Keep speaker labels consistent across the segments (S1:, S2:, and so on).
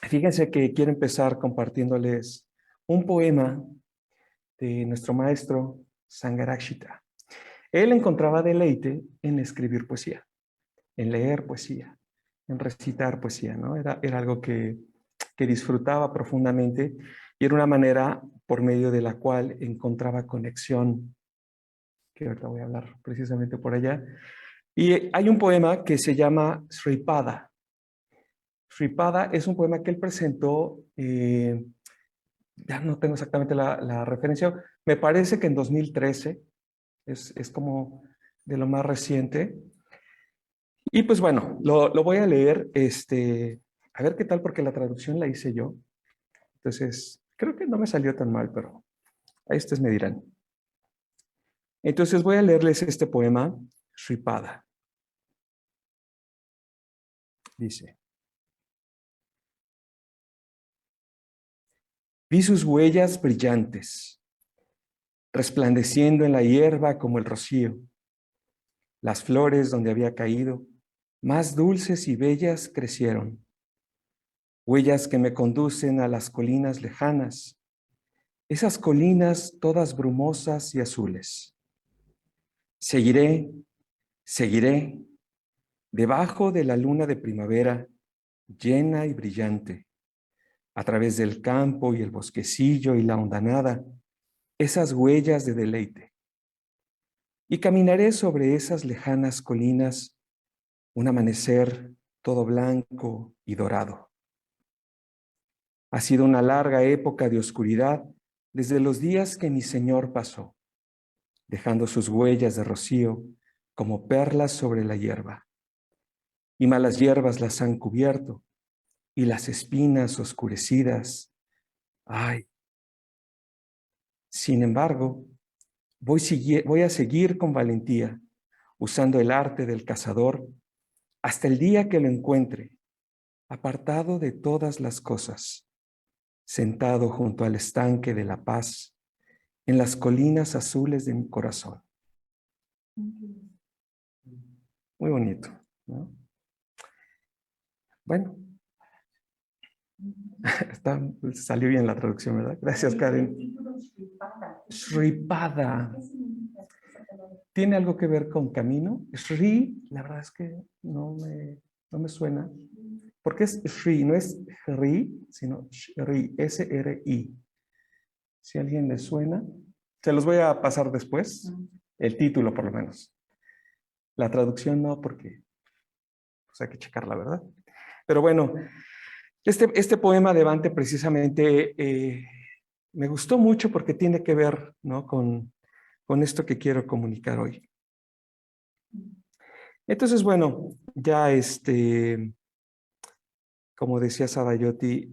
S1: Fíjense que quiero empezar compartiéndoles un poema de nuestro maestro Sangharakshita. Él encontraba deleite en escribir poesía, en leer poesía, en recitar poesía, ¿no? Era algo que disfrutaba profundamente y era una manera por medio de la cual encontraba conexión, que ahorita voy a hablar precisamente por allá. Y hay un poema que se llama Sripada. Sripada es un poema que él presentó, ya no tengo exactamente la referencia, me parece que en 2013, es como de lo más reciente. Y pues bueno, lo voy a leer, a ver qué tal, porque la traducción la hice yo. Entonces, creo que no me salió tan mal, pero ahí ustedes me dirán. Entonces voy a leerles este poema, Sripada. Dice: vi sus huellas brillantes, resplandeciendo en la hierba como el rocío. Las flores donde había caído, más dulces y bellas crecieron. Huellas que me conducen a las colinas lejanas, esas colinas todas brumosas y azules. Seguiré, seguiré, debajo de la luna de primavera, llena y brillante, a través del campo y el bosquecillo y la hondanada, esas huellas de deleite. Y caminaré sobre esas lejanas colinas, un amanecer todo blanco y dorado. Ha sido una larga época de oscuridad desde los días que mi Señor pasó, dejando sus huellas de rocío como perlas sobre la hierba. Y malas hierbas las han cubierto, y las espinas oscurecidas. Ay, sin embargo, voy a seguir con valentía, usando el arte del cazador, hasta el día que lo encuentre, apartado de todas las cosas, sentado junto al estanque de la paz, en las colinas azules de mi corazón. Muy bonito, ¿no? Bueno, salió bien la traducción, ¿verdad? Gracias, Karen. Sripada. ¿Tiene algo que ver con camino? Sri, la verdad es que no me suena. Porque es Sri, no es Ri, sino Sri, S-R-I. Si a alguien le suena, se los voy a pasar después, el título por lo menos. La traducción no, porque pues hay que checarla, ¿verdad? Pero bueno, este poema de Bhante precisamente me gustó mucho porque tiene que ver, ¿no?, con esto que quiero comunicar hoy. Entonces, bueno, ya como decía Sadayoti,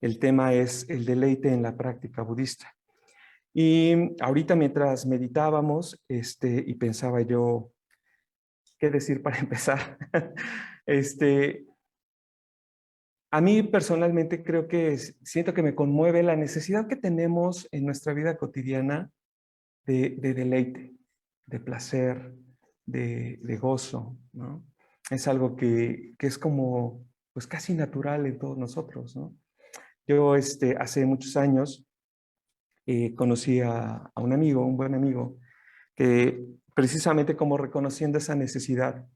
S1: el tema es el deleite en la práctica budista. Y ahorita mientras meditábamos, y pensaba yo, ¿qué decir para empezar? A mí personalmente creo que siento que me conmueve la necesidad que tenemos en nuestra vida cotidiana de deleite, de placer, de gozo, ¿no? Es algo que es como, pues casi natural en todos nosotros, ¿no? Yo hace muchos años conocí a un amigo, un buen amigo, que precisamente como reconociendo esa necesidad,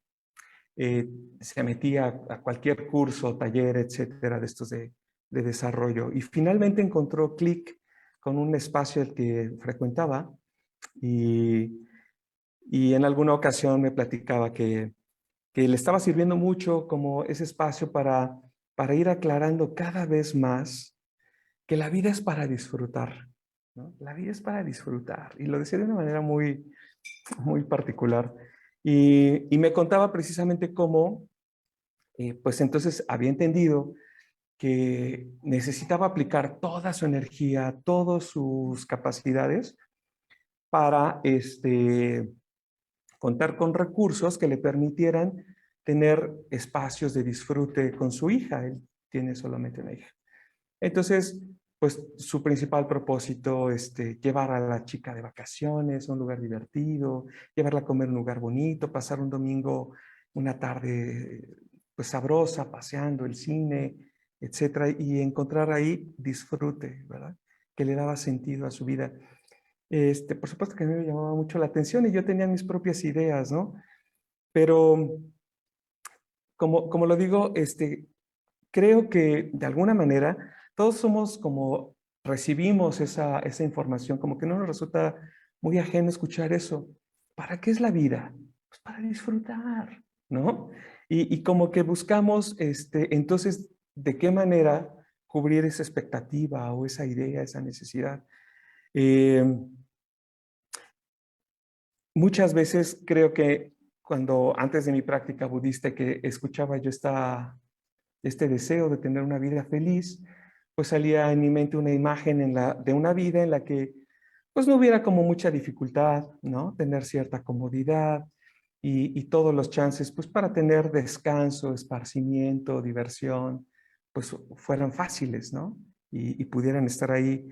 S1: se metía a cualquier curso, taller, etcétera, de estos de desarrollo. Y finalmente encontró clic con un espacio el que frecuentaba y, y en alguna ocasión me platicaba que le estaba sirviendo mucho como ese espacio para ir aclarando cada vez más que la vida es para disfrutar, ¿no? La vida es para disfrutar. Y lo decía de una manera muy, muy particular. Y me contaba precisamente cómo, pues entonces había entendido que necesitaba aplicar toda su energía, todas sus capacidades para contar con recursos que le permitieran tener espacios de disfrute con su hija. Él tiene solamente una hija. Entonces, pues su principal propósito es llevar a la chica de vacaciones a un lugar divertido, llevarla a comer a un lugar bonito, pasar un domingo, una tarde pues sabrosa, paseando, el cine, etcétera, y encontrar ahí disfrute, ¿verdad? Que le daba sentido a su vida. Por supuesto que a mí me llamaba mucho la atención y yo tenía mis propias ideas, ¿no? Pero, como lo digo, creo que de alguna manera todos somos como recibimos esa información, como que no nos resulta muy ajeno escuchar eso. ¿Para qué es la vida? Pues para disfrutar, ¿no? Y como que buscamos, entonces, ¿de qué manera cubrir esa expectativa o esa idea, esa necesidad? Eh, Muchas veces creo que cuando antes de mi práctica budista que escuchaba yo este deseo de tener una vida feliz, pues salía en mi mente una imagen de una vida en la que pues no hubiera como mucha dificultad, ¿no? Tener cierta comodidad y todos los chances pues para tener descanso, esparcimiento, diversión, pues fueran fáciles, ¿no? Y pudieran estar ahí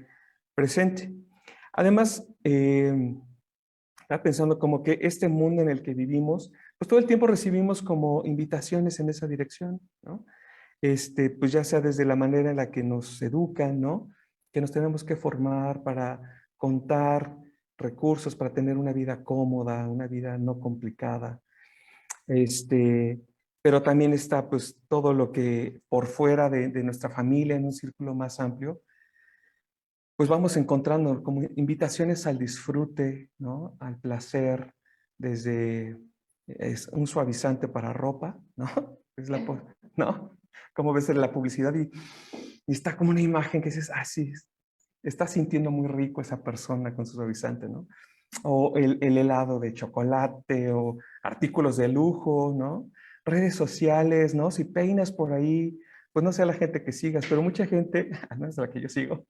S1: presente. Además, estaba pensando como que este mundo en el que vivimos, pues todo el tiempo recibimos como invitaciones en esa dirección, ¿no? Pues ya sea desde la manera en la que nos educan, ¿no? Que nos tenemos que formar para contar recursos, para tener una vida cómoda, una vida no complicada. Este, pero también está pues todo lo que por fuera de nuestra familia, en un círculo más amplio, pues vamos encontrando como invitaciones al disfrute, ¿no? Al placer, desde es un suavizante para ropa, ¿no? Es ¿no? Como ves en la publicidad y está como una imagen que dices, ah, sí, está sintiendo muy rico esa persona con su suavizante, ¿no? O el helado de chocolate o artículos de lujo, ¿no? Redes sociales, ¿no? Si peinas por ahí, pues no sé a la gente que sigas, pero mucha gente, a no es la que yo sigo,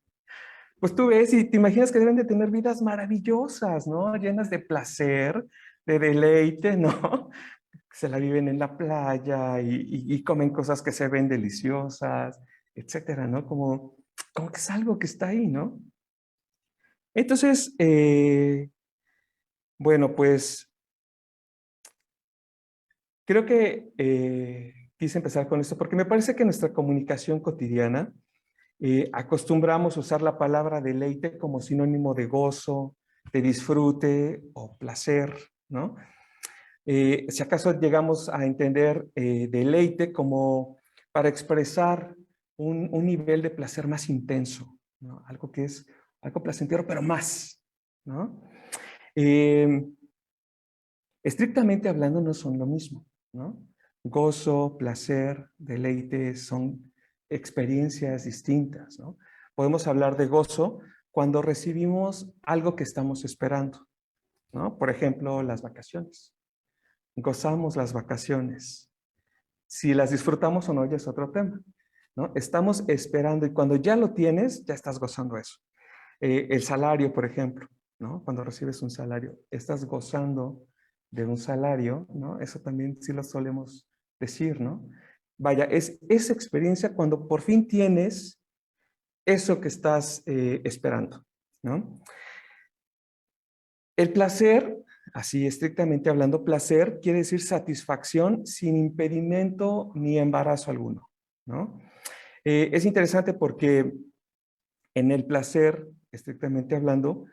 S1: pues tú ves y te imaginas que deben de tener vidas maravillosas, ¿no? Llenas de placer, de deleite, ¿no? Se la viven en la playa y comen cosas que se ven deliciosas, etcétera, ¿no? Como que es algo que está ahí, ¿no? Entonces, bueno, pues creo que quise empezar con esto porque me parece que nuestra comunicación cotidiana acostumbramos a usar la palabra deleite como sinónimo de gozo, de disfrute o placer, ¿no? Si acaso llegamos a entender deleite como para expresar un nivel de placer más intenso, ¿no? Algo que es algo placentero, pero más, ¿no? Eh, Estrictamente hablando no son lo mismo, ¿no? Gozo, placer, deleite son experiencias distintas, ¿no? Podemos hablar de gozo cuando recibimos algo que estamos esperando, ¿no? Por ejemplo, las vacaciones. Gozamos las vacaciones. Si las disfrutamos o no, ya es otro tema, ¿no? Estamos esperando y cuando ya lo tienes, ya estás gozando eso. El salario, por ejemplo, ¿no? Cuando recibes un salario, estás gozando de un salario, ¿no? Eso también sí lo solemos decir, ¿no? Vaya, es esa experiencia cuando por fin tienes eso que estás esperando, ¿no? El placer, así estrictamente hablando, placer quiere decir satisfacción sin impedimento ni embarazo alguno, ¿no? Es interesante porque en el placer, estrictamente hablando,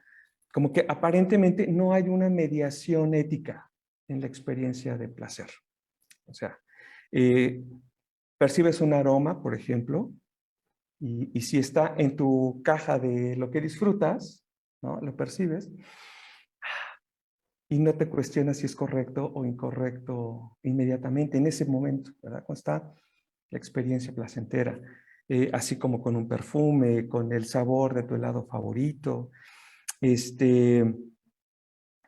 S1: como que aparentemente no hay una mediación ética en la experiencia de placer. O sea, eh, percibes un aroma, por ejemplo, y si está en tu caja de lo que disfrutas, ¿no? Lo percibes y no te cuestionas si es correcto o incorrecto inmediatamente, en ese momento, ¿verdad? Cuando está la experiencia placentera, así como con un perfume, con el sabor de tu helado favorito, este,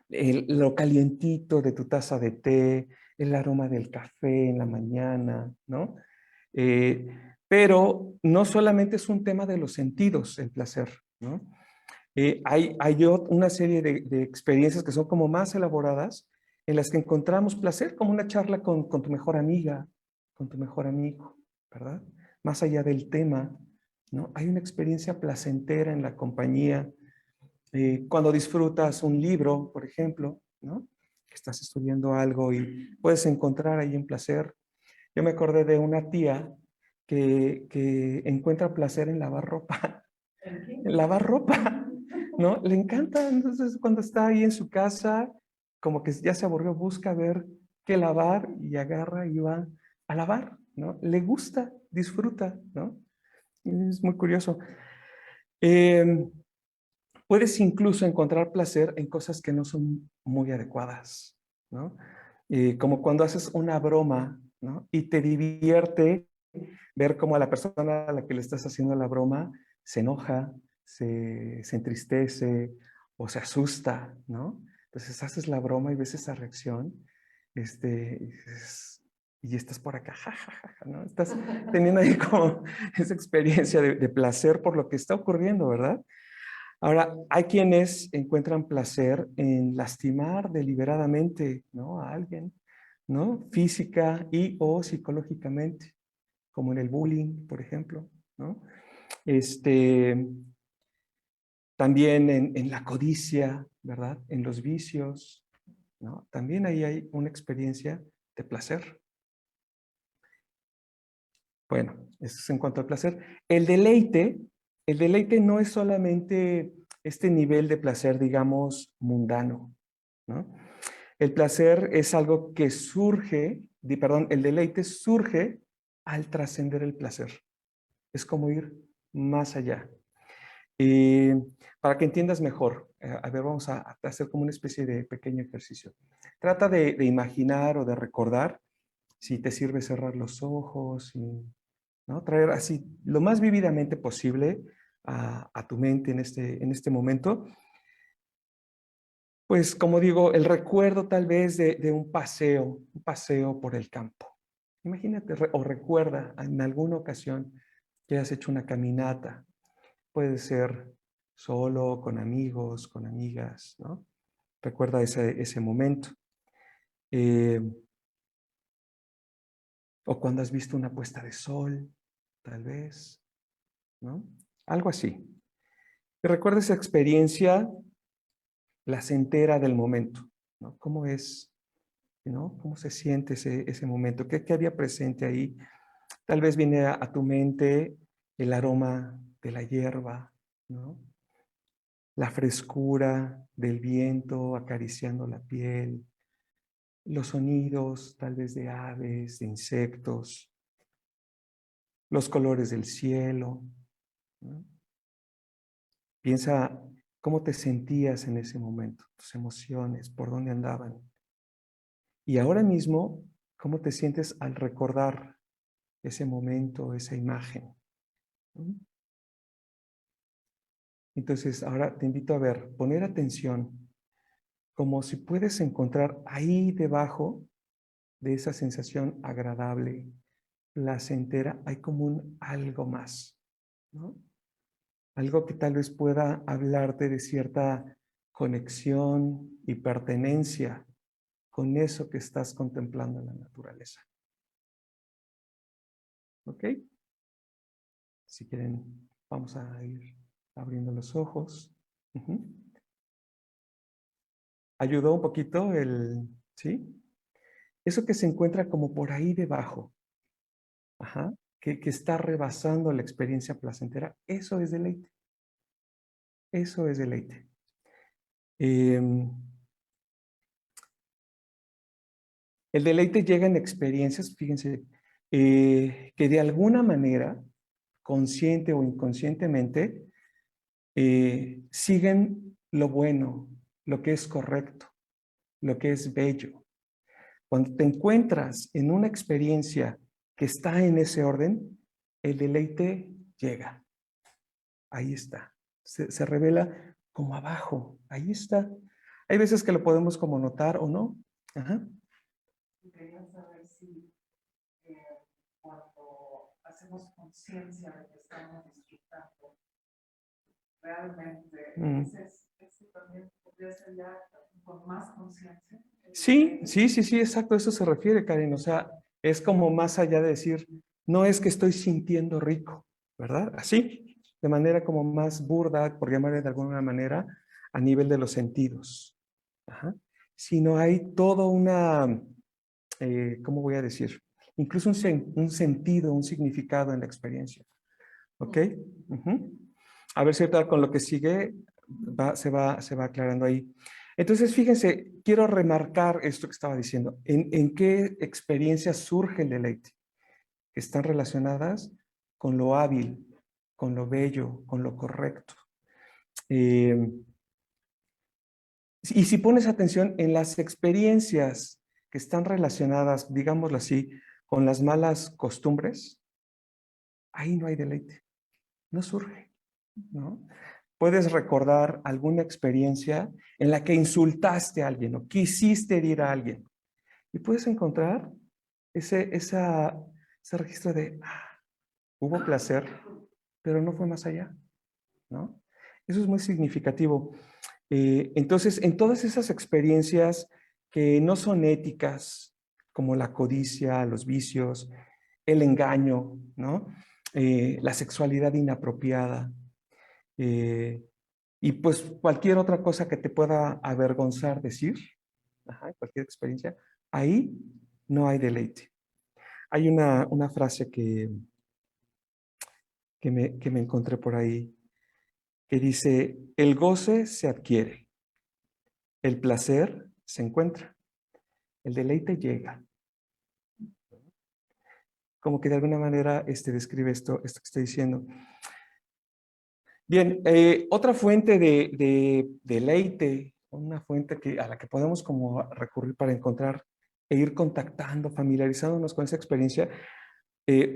S1: lo calientito de tu taza de té, el aroma del café en la mañana, ¿no? Eh, pero no solamente es un tema de los sentidos, el placer, ¿no? Hay una serie de experiencias que son como más elaboradas en las que encontramos placer, como una charla con tu mejor amiga, con tu mejor amigo, ¿verdad? Más allá del tema, ¿no? Hay una experiencia placentera en la compañía. Cuando disfrutas un libro, por ejemplo, ¿no? Que estás estudiando algo y puedes encontrar ahí un placer. Yo me acordé de una tía que encuentra placer en lavar ropa. En lavar ropa, ¿no? Le encanta. Entonces, cuando está ahí en su casa, como que ya se aburrió, busca ver qué lavar y agarra y va a lavar, ¿no? Le gusta, disfruta, ¿no? Es muy curioso. Eh, Puedes incluso encontrar placer en cosas que no son muy adecuadas, ¿no? Como cuando haces una broma, ¿no? Y te divierte ver cómo a la persona a la que le estás haciendo la broma se enoja, se entristece o se asusta, ¿no? Entonces haces la broma y ves esa reacción, y estás por acá, jajaja, ¿no? Estás teniendo ahí como esa experiencia de placer por lo que está ocurriendo, ¿verdad? Ahora, hay quienes encuentran placer en lastimar deliberadamente, ¿no? A alguien, ¿no? Física y o psicológicamente, como en el bullying, por ejemplo, ¿no? Este, También en la codicia, ¿verdad? En los vicios, ¿no? También ahí hay una experiencia de placer. Bueno, eso es en cuanto al placer. El deleite no es solamente este nivel de placer, digamos, mundano, ¿no? El placer es algo que surge, perdón, el deleite surge al trascender el placer. Es como ir más allá. Para que entiendas mejor, a ver, vamos a hacer como una especie de pequeño ejercicio. Trata de imaginar o de recordar, si te sirve cerrar los ojos, y, ¿no? Traer así lo más vívidamente posible a tu mente en este momento. Pues como digo, el recuerdo tal vez de un paseo por el campo. Imagínate o recuerda en alguna ocasión que has hecho una caminata. Puede ser solo, con amigos, con amigas, ¿no? Recuerda ese momento. Eh, o cuando has visto una puesta de sol, tal vez, ¿no? Algo así. Y recuerda esa experiencia placentera del momento, ¿no? ¿Cómo es, ¿no? ¿Cómo se siente ese momento? ¿Qué había presente ahí? Tal vez viene a tu mente el aroma de la hierba, ¿no? La frescura del viento acariciando la piel, los sonidos tal vez de aves, de insectos, los colores del cielo, ¿no? Piensa cómo te sentías en ese momento, tus emociones, por dónde andaban. Y ahora mismo, cómo te sientes al recordar ese momento, esa imagen, ¿no? Entonces, ahora te invito a ver, poner atención, como si puedes encontrar ahí debajo de esa sensación agradable, placentera, hay como un algo más, ¿no? Algo que tal vez pueda hablarte de cierta conexión y pertenencia con eso que estás contemplando en la naturaleza. ¿Ok? Si quieren, vamos a ir abriendo los ojos. Ujú. ¿Ayudó un poquito sí? Eso que se encuentra como por ahí debajo, ajá, que está rebasando la experiencia placentera, eso es deleite. Eso es deleite. Em, el deleite llega en experiencias, fíjense, que de alguna manera, consciente o inconscientemente, siguen lo bueno, lo que es correcto, lo que es bello. Cuando te encuentras en una experiencia que está en ese orden, el deleite llega. Ahí está. Se revela como abajo. Ahí está. Hay veces que lo podemos como notar o no. Ajá.
S2: Quería saber si cuando hacemos conciencia de que estamos disfrutando, realmente ese también podría ser ya con más conciencia.
S1: Sí, sí, sí, sí, exacto. Eso se refiere, Karen. O sea, es como más allá de decir, no es que estoy sintiendo rico, ¿verdad? Así, de manera como más burda, por llamarle de alguna manera, a nivel de los sentidos. Ajá. Sino hay toda una, ¿cómo voy a decir? incluso un sentido, un significado en la experiencia. ¿Ok? A ver si ahorita con lo que sigue se va aclarando ahí. Entonces, fíjense, quiero remarcar esto que estaba diciendo. ¿En qué experiencias surge el deleite? Que están relacionadas con lo hábil, con lo bello, con lo correcto. Y si pones atención en las experiencias que están relacionadas, digámoslo así, con las malas costumbres, ahí no hay deleite, no surge, ¿no? Puedes recordar alguna experiencia en la que insultaste a alguien o quisiste herir a alguien y puedes encontrar ese registro de, hubo placer, pero no fue más allá, ¿no? Eso es muy significativo. Entonces, en todas esas experiencias que no son éticas, como la codicia, los vicios, el engaño, ¿no? La sexualidad inapropiada, y pues cualquier otra cosa que te pueda avergonzar decir, cualquier experiencia, ahí no hay deleite. Hay una frase que me encontré por ahí que dice, el goce se adquiere, el placer se encuentra, el deleite llega. Como que de alguna manera describe esto que estoy diciendo. Bien, otra fuente de deleite, una fuente a la que podemos como recurrir para encontrar e ir contactando, familiarizándonos con esa experiencia,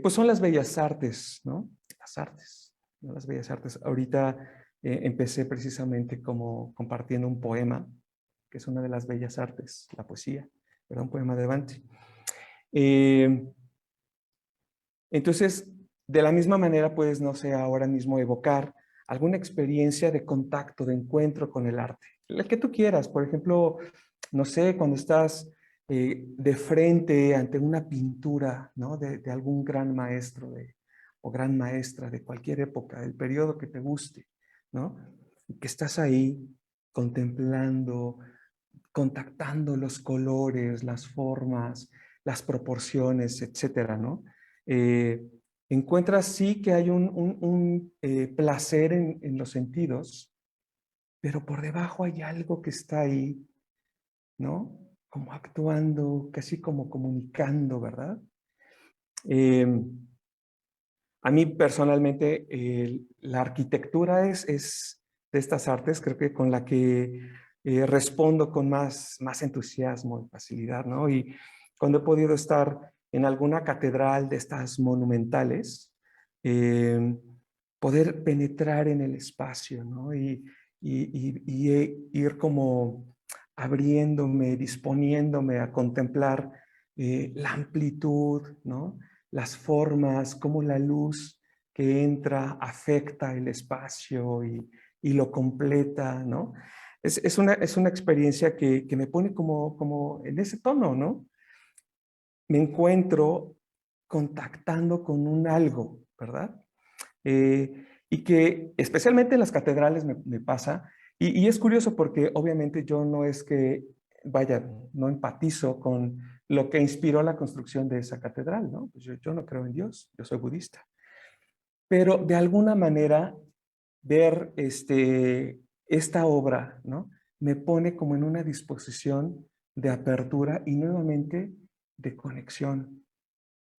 S1: pues son las bellas artes, ¿no? Las artes, ¿no? Las bellas artes. Ahorita empecé precisamente como compartiendo un poema, que es una de las bellas artes, la poesía, era un poema de Dante. Entonces, de la misma manera, puedes, no sé, ahora mismo evocar alguna experiencia de contacto, de encuentro con el arte. El que tú quieras, por ejemplo, no sé, cuando estás de frente ante una pintura, ¿no? De algún gran maestro o gran maestra de cualquier época, del periodo que te guste, ¿no? Y que estás ahí contemplando, contactando los colores, las formas, las proporciones, etcétera, ¿no? Eh, encuentras sí que hay un placer en los sentidos, pero por debajo hay algo que está ahí, ¿no? Como actuando, casi como comunicando, ¿verdad? Eh, a mí personalmente la arquitectura es de estas artes, creo que con la que respondo con más entusiasmo y facilidad, ¿no? Y cuando he podido estar en alguna catedral de estas monumentales, eh, poder penetrar en el espacio, ¿no? Y ir como abriéndome, disponiéndome a contemplar la amplitud, ¿no? Las formas, cómo la luz que entra afecta el espacio y lo completa, ¿no? Es una experiencia que me pone como en ese tono, ¿no? Me encuentro contactando con un algo, ¿verdad? Y que especialmente en las catedrales me pasa, y es curioso porque obviamente yo no es que, vaya, no empatizo con lo que inspiró la construcción de esa catedral, ¿no? Pues yo no creo en Dios, yo soy budista. Pero de alguna manera ver esta obra, ¿no? Me pone como en una disposición de apertura y nuevamente de conexión,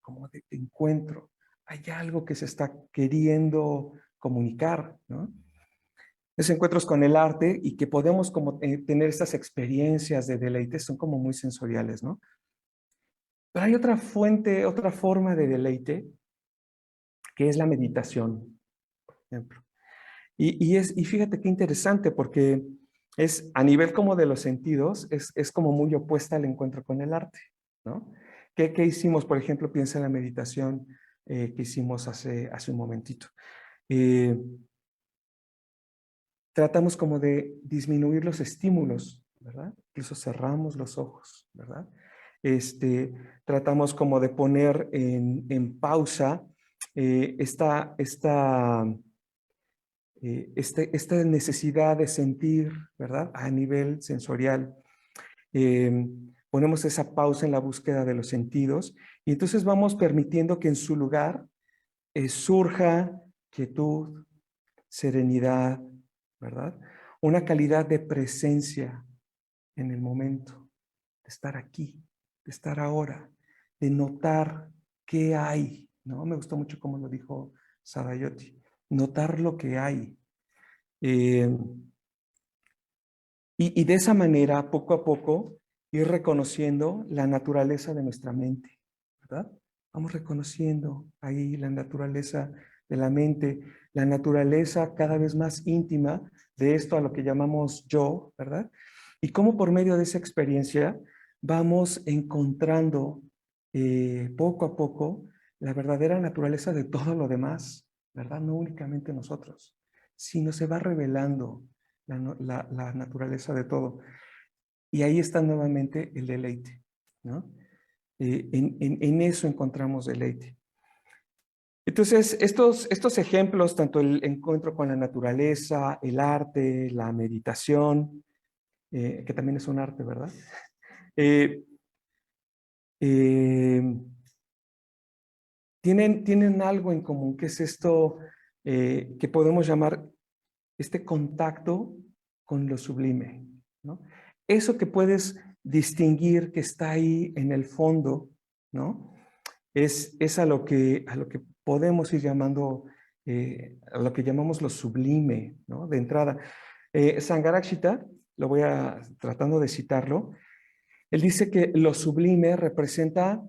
S1: como de encuentro. Hay algo que se está queriendo comunicar, ¿no? Esos encuentros con el arte y que podemos como tener estas experiencias de deleite son como muy sensoriales, ¿no? Pero hay otra fuente, otra forma de deleite que es la meditación, por ejemplo. Y fíjate qué interesante porque es a nivel como de los sentidos, es como muy opuesta al encuentro con el arte, ¿no? ¿Qué hicimos, por ejemplo? Piensa en la meditación que hicimos hace un momentito. Eh, tratamos como de disminuir los estímulos, ¿verdad? Incluso cerramos los ojos, ¿verdad? Tratamos como de poner en pausa esta necesidad de sentir, ¿verdad? A nivel sensorial. ponemos esa pausa en la búsqueda de los sentidos y entonces vamos permitiendo que en su lugar surja quietud, serenidad, ¿verdad? Una calidad de presencia en el momento, de estar aquí, de estar ahora, de notar qué hay, ¿no? Me gustó mucho cómo lo dijo Sadayoti, notar lo que hay. Y de esa manera, poco a poco, ir reconociendo la naturaleza de nuestra mente, ¿verdad? Vamos reconociendo ahí la naturaleza de la mente, la naturaleza cada vez más íntima de esto a lo que llamamos yo, ¿verdad? Y cómo por medio de esa experiencia vamos encontrando poco a poco la verdadera naturaleza de todo lo demás, ¿verdad? No únicamente nosotros, sino se va revelando la naturaleza de todo. Y ahí está nuevamente el deleite, ¿no? En eso encontramos deleite. Entonces, estos ejemplos, tanto el encuentro con la naturaleza, el arte, la meditación, que también es un arte, ¿verdad? Eh, eh, tienen algo en común, que es esto que podemos llamar este contacto con lo sublime, ¿no? Eso que puedes distinguir que está ahí en el fondo, ¿no? Es a lo que podemos ir llamando, a lo que llamamos lo sublime, ¿no? De entrada. Sangharakshita, lo voy tratando de citarlo, él dice que lo sublime representa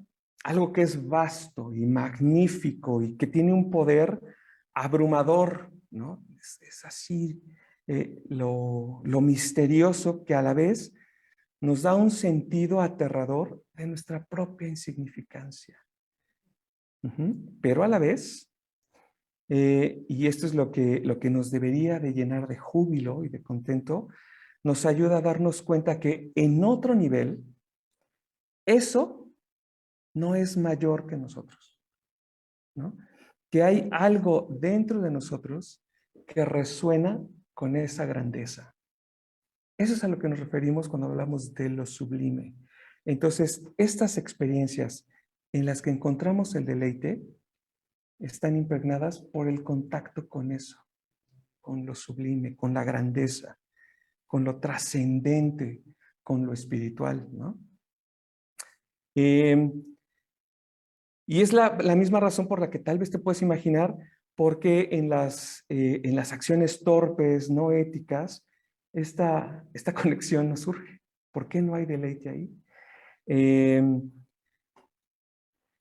S1: algo que es vasto y magnífico y que tiene un poder abrumador, ¿no? Es así lo misterioso que a la vez nos da un sentido aterrador de nuestra propia insignificancia. Pero a la vez, y esto es lo que nos debería de llenar de júbilo y de contento, nos ayuda a darnos cuenta que en otro nivel, eso no es mayor que nosotros, ¿no? Que hay algo dentro de nosotros que resuena con esa grandeza. Eso es a lo que nos referimos cuando hablamos de lo sublime. Entonces, estas experiencias en las que encontramos el deleite están impregnadas por el contacto con eso, con lo sublime, con la grandeza, con lo trascendente, con lo espiritual, ¿no? Y es la misma razón por la que tal vez te puedes imaginar por qué en las acciones torpes, no éticas, esta conexión no surge. ¿Por qué no hay deleite ahí? En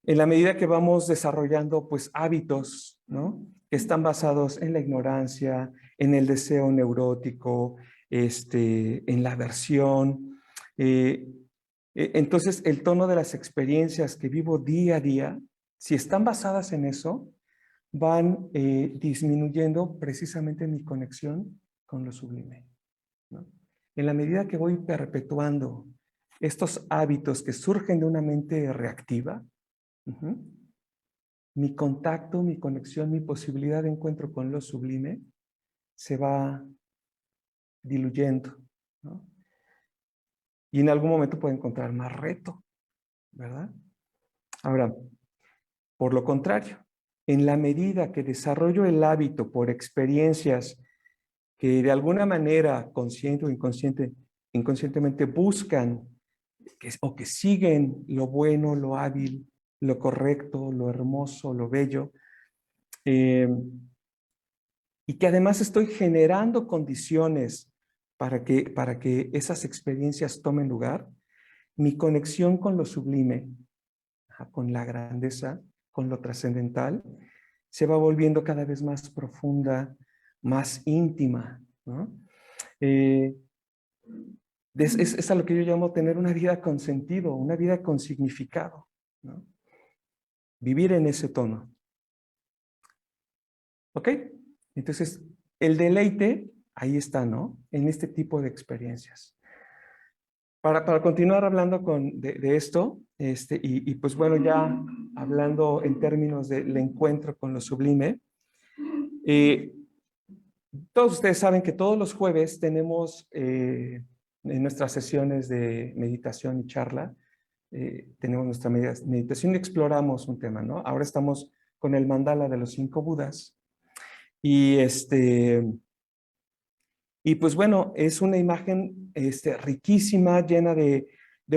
S1: la medida que vamos desarrollando pues hábitos, ¿no? Que están basados en la ignorancia, en el deseo neurótico, en la aversión. Entonces, el tono de las experiencias que vivo día a día, si están basadas en eso, van disminuyendo precisamente mi conexión con lo sublime, ¿no? En la medida que voy perpetuando estos hábitos que surgen de una mente reactiva, mi contacto, mi conexión, mi posibilidad de encuentro con lo sublime se va diluyendo, ¿no? Y en algún momento puedo encontrar más reto, ¿verdad? Ahora, por lo contrario, en la medida que desarrollo el hábito por experiencias que de alguna manera, consciente o inconscientemente buscan o que siguen lo bueno, lo hábil, lo correcto, lo hermoso, lo bello, y que además estoy generando condiciones para que esas experiencias tomen lugar, mi conexión con lo sublime, con la grandeza, con lo trascendental, se va volviendo cada vez más profunda, más íntima, ¿no? Es a lo que yo llamo tener una vida con sentido, una vida con significado, ¿no? Vivir en ese tono. ¿Ok? Entonces, el deleite, ahí está, ¿no? En este tipo de experiencias. Para continuar hablando de esto, y pues bueno, ya hablando en términos del encuentro con lo sublime, todos ustedes saben que todos los jueves tenemos En nuestras sesiones de meditación y charla, tenemos nuestra meditación y exploramos un tema, ¿no? Ahora estamos con el mandala de los 5 Budas. Y, y pues bueno, es una imagen riquísima, llena de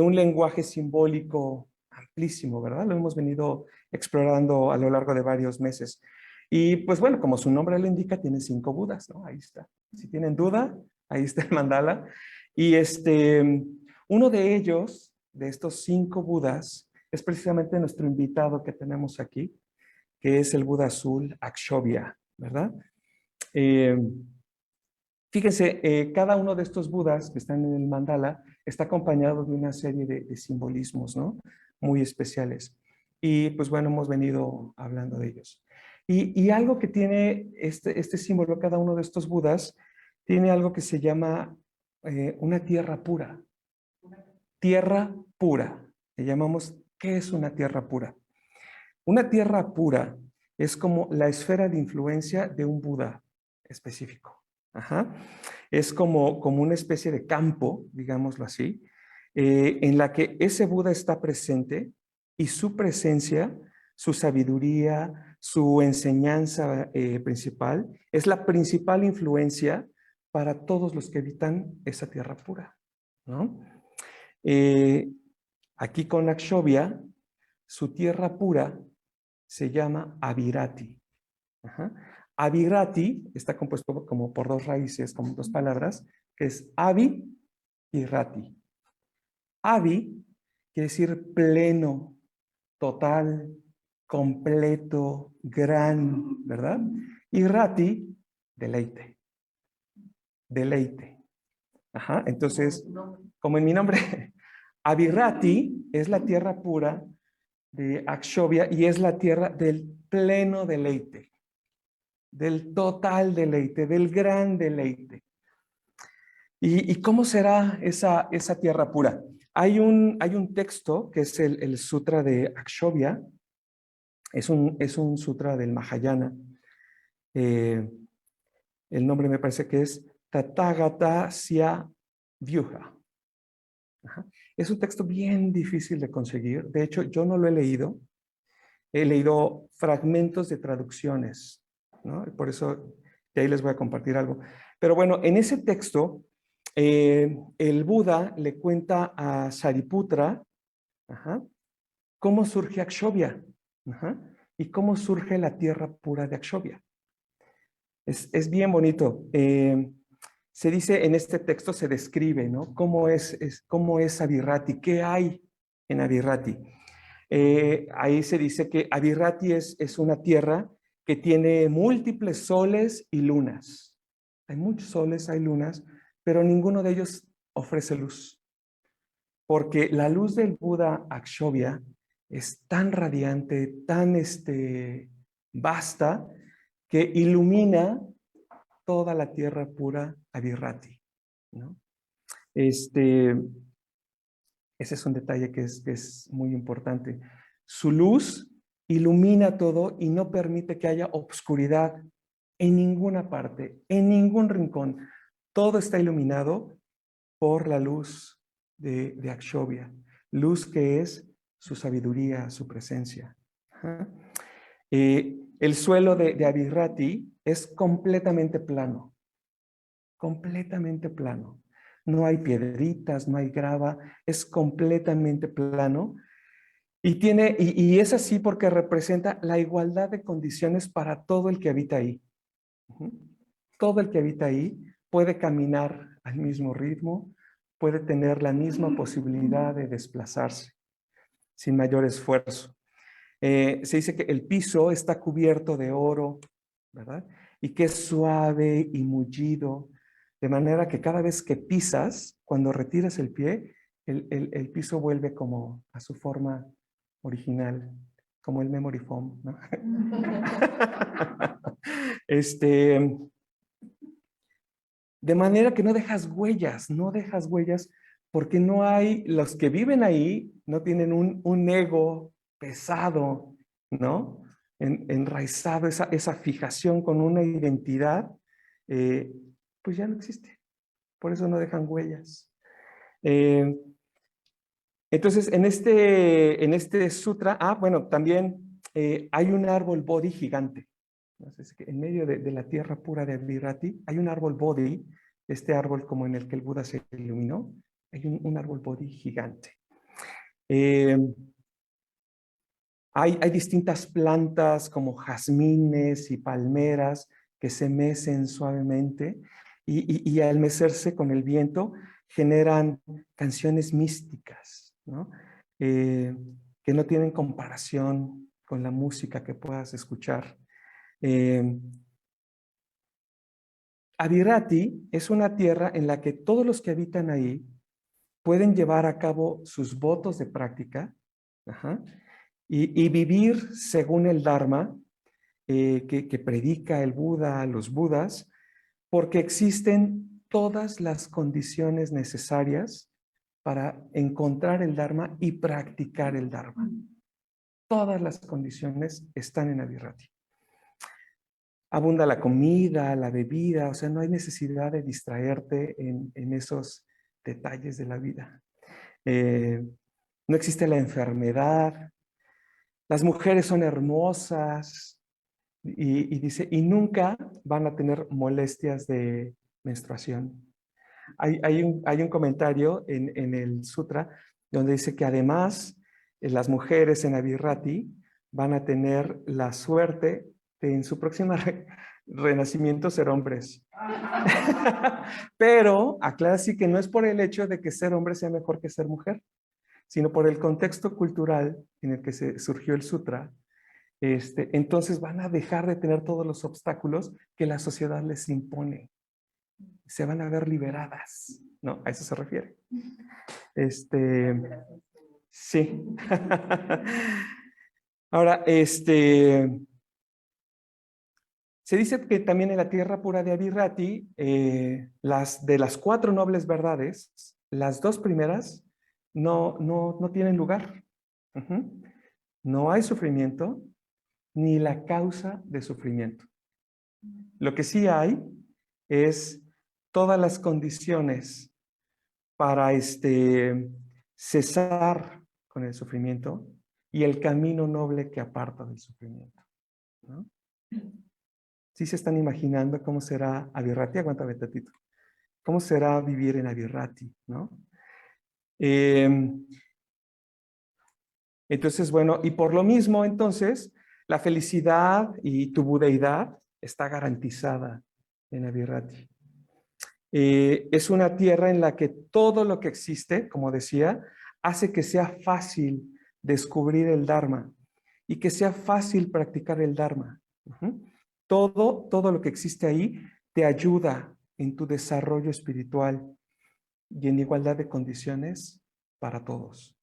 S1: un lenguaje simbólico amplísimo, ¿verdad? Lo hemos venido explorando a lo largo de varios meses. Y pues bueno, como su nombre lo indica, tiene 5 Budas, ¿no? Ahí está. Si tienen duda, ahí está el mandala. Y uno de ellos, de estos 5 Budas, es precisamente nuestro invitado que tenemos aquí, que es el Buda azul Akshobhya, ¿verdad? Eh, Fíjense, cada uno de estos Budas que están en el mandala está acompañado de una serie de simbolismos, ¿no? Muy especiales. Y pues bueno, hemos venido hablando de ellos. Y algo que tiene este símbolo, cada uno de estos Budas, tiene algo que se llama una tierra pura. Tierra pura. Le llamamos, ¿qué es una tierra pura? Una tierra pura es como la esfera de influencia de un Buda específico. Ajá. Es como una especie de campo, digámoslo así, en la que ese Buda está presente y su presencia, su sabiduría, su enseñanza principal, es la principal influencia para todos los que habitan esa tierra pura, ¿no? Eh, Aquí con Akshobhya, su tierra pura se llama Avirati. Ajá. Avirati está compuesto como por 2 raíces, como 2 palabras, que es Avi y Rati. Avi quiere decir pleno, total, completo, gran, ¿verdad? Y Rati, deleite. Deleite. Ajá. Entonces, como en mi nombre, Avirati es la tierra pura de Akshobhya y es la tierra del pleno deleite, del total deleite, del gran deleite. ¿Y cómo será esa tierra pura? Hay un texto que es el Sutra de Akshobhya, es un sutra del Mahayana. Eh, el nombre me parece que es Tathagata Sya Vyuha. Ajá. Es un texto bien difícil de conseguir. De hecho, yo no lo he leído. He leído fragmentos de traducciones, ¿no? Por eso de ahí les voy a compartir algo. Pero bueno, en ese texto, el Buda le cuenta a Sariputra, ajá, cómo surge Akshobhya, ajá, y cómo surge la tierra pura de Akshobhya. Es bien bonito. Se dice en este texto, se describe, ¿no? Cómo es Avirati, qué hay en Avirati. Ahí se dice que Avirati es una tierra que tiene múltiples soles y lunas. Hay muchos soles, hay lunas, pero ninguno de ellos ofrece luz. Porque la luz del Buda Akshobhya es tan radiante, tan vasta, que ilumina toda la tierra pura Avirati, ¿no? Ese es un detalle que es muy importante. Su luz ilumina todo y no permite que haya obscuridad en ninguna parte, en ningún rincón. Todo está iluminado por la luz de Akshobhya. Luz que es su sabiduría, su presencia. Ajá. El suelo de Avirati es completamente plano. Completamente plano. No hay piedritas, no hay grava, es completamente plano y es así porque representa la igualdad de condiciones para todo el que habita ahí. Todo el que habita ahí puede caminar al mismo ritmo, puede tener la misma posibilidad de desplazarse sin mayor esfuerzo. Se dice que el piso está cubierto de oro, ¿verdad? Y que es suave y mullido, de manera que cada vez que pisas, cuando retiras el pie, el piso vuelve como a su forma original, como el memory foam, ¿no? De manera que no dejas huellas, porque no hay, los que viven ahí no tienen un ego pesado, ¿no? Enraizado, esa fijación con una identidad, pues ya no existe. Por eso no dejan huellas. Eh, entonces, en este sutra, bueno, también hay un árbol bodhi gigante. Entonces, en medio de la tierra pura de Virati, hay un árbol bodhi, este árbol como en el que el Buda se iluminó, hay un árbol bodhi gigante. Eh, hay distintas plantas como jazmines y palmeras que se mecen suavemente y al mecerse con el viento generan canciones místicas, ¿no? Que no tienen comparación con la música que puedas escuchar. Avirati es una tierra en la que todos los que habitan ahí pueden llevar a cabo sus votos de práctica, ajá, y vivir según el Dharma que predica el Buda, los Budas, porque existen todas las condiciones necesarias para encontrar el Dharma y practicar el Dharma. Todas las condiciones están en Avirati. Abunda la comida, la bebida, o sea, no hay necesidad de distraerte en esos detalles de la vida. No existe la enfermedad, las mujeres son hermosas y dice, y nunca van a tener molestias de menstruación. Hay un comentario en el sutra donde dice que además las mujeres en Avirati van a tener la suerte de en su próximo renacimiento ser hombres. Pero aclara así que no es por el hecho de que ser hombre sea mejor que ser mujer, sino por el contexto cultural en el que surgió el sutra. Entonces van a dejar de tener todos los obstáculos que la sociedad les impone. Se van a ver liberadas, ¿no? A eso se refiere. Sí. Ahora, se dice que también en la tierra pura de Avirati, de las 4 nobles verdades, las 2 primeras no tienen lugar. No hay sufrimiento ni la causa de sufrimiento. Lo que sí hay es todas las condiciones para cesar con el sufrimiento y el camino noble que aparta del sufrimiento, ¿no? ¿Sí se están imaginando cómo será Avirati? Aguántame tantito. ¿Cómo será vivir en Avirati, no? Entonces, bueno, y por lo mismo, entonces, la felicidad y tu budeidad está garantizada en Avirati. Es una tierra en la que todo lo que existe, como decía, hace que sea fácil descubrir el Dharma y que sea fácil practicar el Dharma. Todo lo que existe ahí te ayuda en tu desarrollo espiritual y en igualdad de condiciones para todos,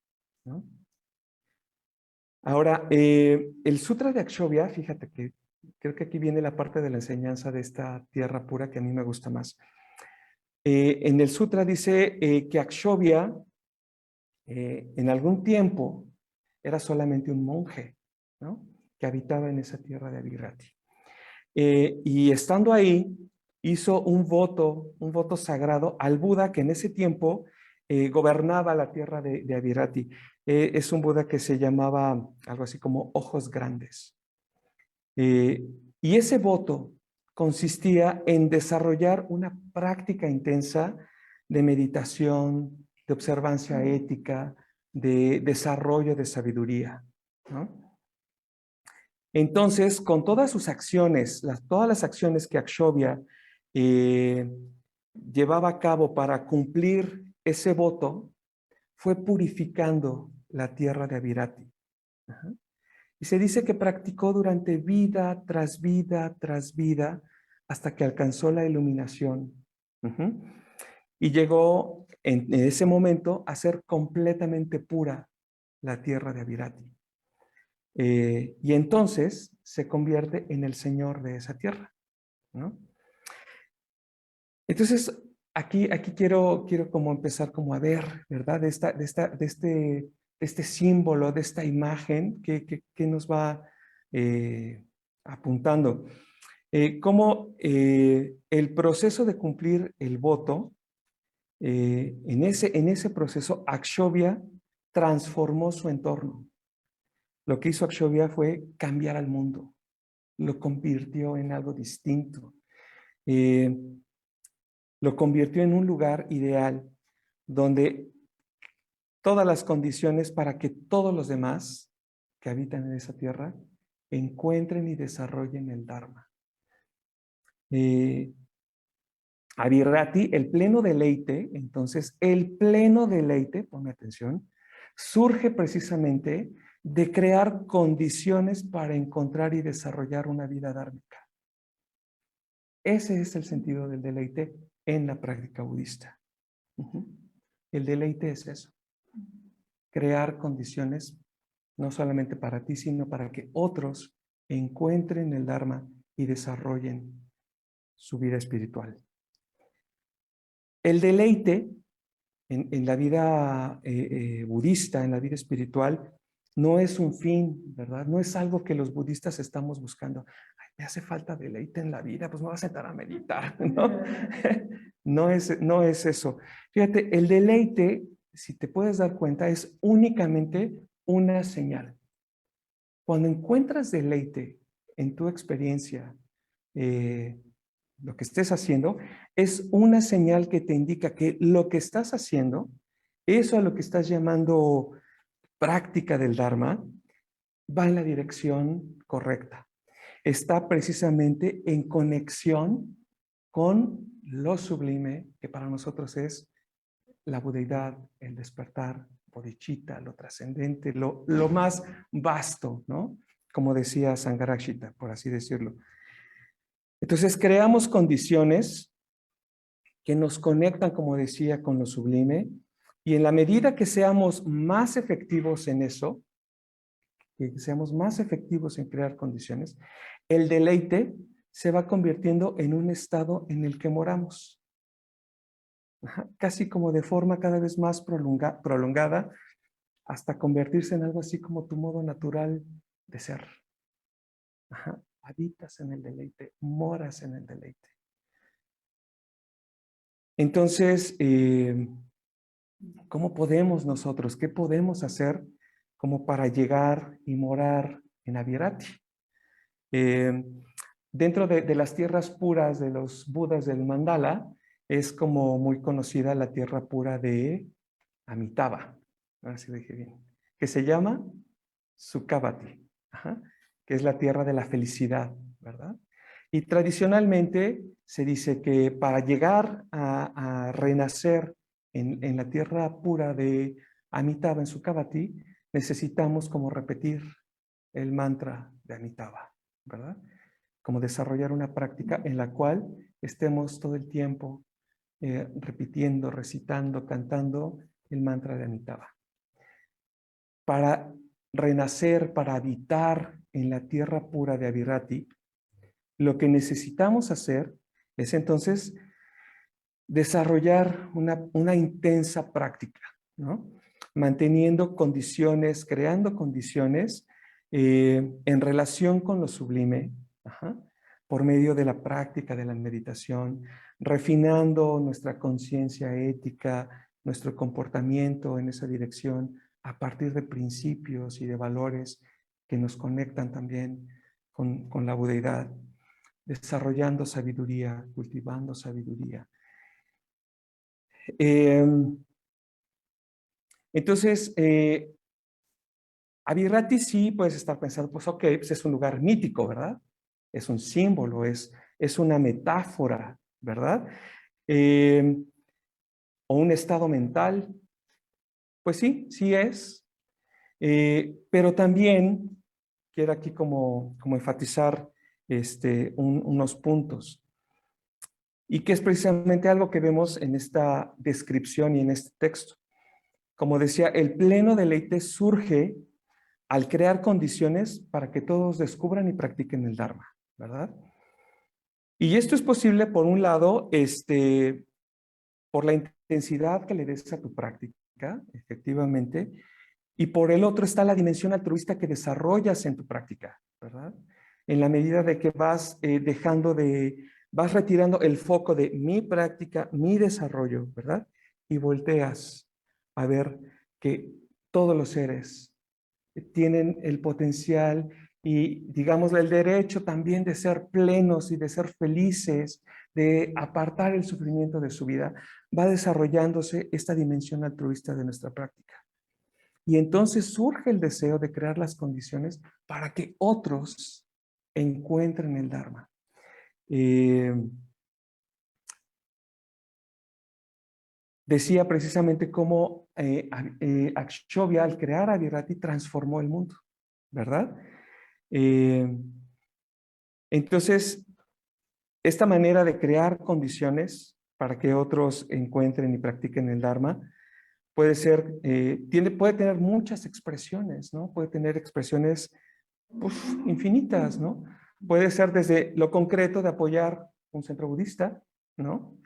S1: ¿no? Ahora, el Sutra de Akshobhya, fíjate que creo que aquí viene la parte de la enseñanza de esta tierra pura que a mí me gusta más. En el Sutra dice que Akshobhya en algún tiempo era solamente un monje, ¿no? Que habitaba en esa tierra de Avirati. Y estando ahí, hizo un voto sagrado al Buda que en ese tiempo gobernaba la tierra de Avirati. Es un Buda que se llamaba algo así como ojos grandes. Y ese voto consistía en desarrollar una práctica intensa de meditación, de observancia ética, de desarrollo de sabiduría, ¿no? Entonces, con todas sus acciones, todas las acciones que Akshobhya llevaba a cabo para cumplir ese voto, fue purificando la tierra de Avirati. Ajá. Y se dice que practicó durante vida tras vida tras vida hasta que alcanzó la iluminación. Y llegó en ese momento a ser completamente pura la tierra de Avirati. Y entonces se convierte en el señor de esa tierra, ¿no? Entonces, aquí quiero como empezar como a ver, ¿verdad? De este símbolo, de esta imagen que nos va apuntando. Cómo el proceso de cumplir el voto en ese proceso, Akshobhya transformó su entorno. Lo que hizo Akshobhya fue cambiar al mundo, lo convirtió en algo distinto, lo convirtió en un lugar ideal donde todas las condiciones para que todos los demás que habitan en esa tierra encuentren y desarrollen el Dharma. Avirati, el pleno deleite, entonces el pleno deleite, ponme atención, surge precisamente de crear condiciones para encontrar y desarrollar una vida dármica. Ese es el sentido del deleite en la práctica budista. El deleite es eso, crear condiciones no solamente para ti, sino para que otros encuentren el Dharma y desarrollen su vida espiritual. El deleite en la vida budista, en la vida espiritual, no es un fin, ¿verdad? No es algo que los budistas estamos buscando. Ay, me hace falta deleite en la vida, pues me voy a sentar a meditar, ¿no? No es eso. Fíjate, el deleite, si te puedes dar cuenta, es únicamente una señal. Cuando encuentras deleite en tu experiencia, lo que estés haciendo, es una señal que te indica que lo que estás haciendo, eso a lo que estás llamando práctica del Dharma, va en la dirección correcta. Está precisamente en conexión con lo sublime, que para nosotros es la budeidad, el despertar, bodhicitta, lo trascendente, lo más vasto, ¿no? Como decía Sangharakshita, por así decirlo. Entonces creamos condiciones que nos conectan, como decía, con lo sublime, y en la medida que seamos más efectivos en eso, que seamos más efectivos en crear condiciones, el deleite se va convirtiendo en un estado en el que moramos. Casi como de forma cada vez más prolongada, hasta convertirse en algo así como tu modo natural de ser. Habitas en el deleite, moras en el deleite. Entonces, ¿cómo podemos nosotros, qué podemos hacer como para llegar y morar en Avirati? Dentro de las tierras puras de los Budas del Mandala, es como muy conocida la tierra pura de Amitabha, ahora sí lo dije bien, que se llama Sukhavati, que es la tierra de la felicidad, ¿verdad? Y tradicionalmente se dice que para llegar a renacer en la tierra pura de Amitabha, en Sukhavati, necesitamos como repetir el mantra de Amitabha, ¿verdad? Como desarrollar una práctica en la cual estemos todo el tiempo repitiendo, recitando, cantando el mantra de Amitabha. Para renacer, para habitar en la tierra pura de Avirati, lo que necesitamos hacer es entonces desarrollar una intensa práctica, ¿no? Manteniendo condiciones, creando condiciones en relación con lo sublime, por medio de la práctica de la meditación, refinando nuestra conciencia ética, nuestro comportamiento en esa dirección a partir de principios y de valores que nos conectan también con la budeidad, desarrollando sabiduría, cultivando sabiduría. Entonces, Avirati sí puedes estar pensando, pues ok, pues es un lugar mítico, ¿verdad? Es un símbolo, es una metáfora, ¿verdad? O un estado mental. Pues sí, sí es. Pero también quiero aquí como enfatizar unos puntos. Y que es precisamente algo que vemos en esta descripción y en este texto. Como decía, el pleno deleite surge al crear condiciones para que todos descubran y practiquen el Dharma, ¿verdad? Y esto es posible, por un lado, por la intensidad que le des a tu práctica, efectivamente, y por el otro está la dimensión altruista que desarrollas en tu práctica, ¿verdad? En la medida de que vas vas retirando el foco de mi práctica, mi desarrollo, ¿verdad? y volteas a ver que todos los seres tienen el potencial y, digamos, el derecho también de ser plenos y de ser felices, de apartar el sufrimiento de su vida, va desarrollándose esta dimensión altruista de nuestra práctica. Y entonces surge el deseo de crear las condiciones para que otros encuentren el Dharma. Decía precisamente cómo Akshobhya, al crear a Virati, transformó el mundo, ¿verdad? Entonces, esta manera de crear condiciones para que otros encuentren y practiquen el Dharma puede ser, puede tener muchas expresiones, ¿no? Puede tener expresiones infinitas, ¿no? Puede ser desde lo concreto de apoyar un centro budista, ¿no?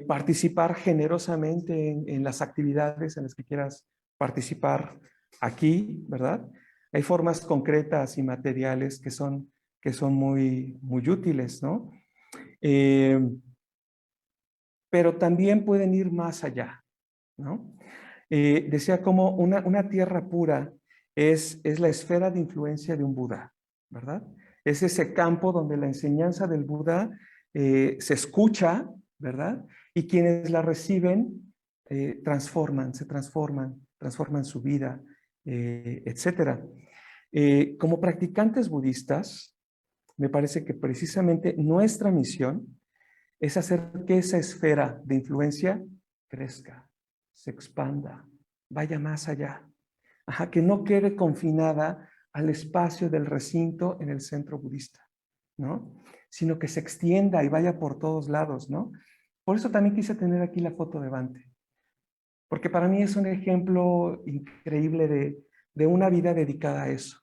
S1: Participar generosamente en las actividades en las que quieras participar aquí, ¿verdad? Hay formas concretas y materiales que son muy, muy útiles, ¿no? Pero también pueden ir más allá, ¿no? Decía como una tierra pura es la esfera de influencia de un Buda, ¿verdad? Es ese campo donde la enseñanza del Buda se escucha, ¿verdad? Y quienes la reciben transforman su vida, etcétera. Como practicantes budistas, me parece que precisamente nuestra misión es hacer que esa esfera de influencia crezca, se expanda, vaya más allá. Ajá, que no quede confinada al espacio del recinto en el centro budista, ¿no? Sino que se extienda y vaya por todos lados, ¿no? Por eso también quise tener aquí la foto de Bhante, porque para mí es un ejemplo increíble de una vida dedicada a eso,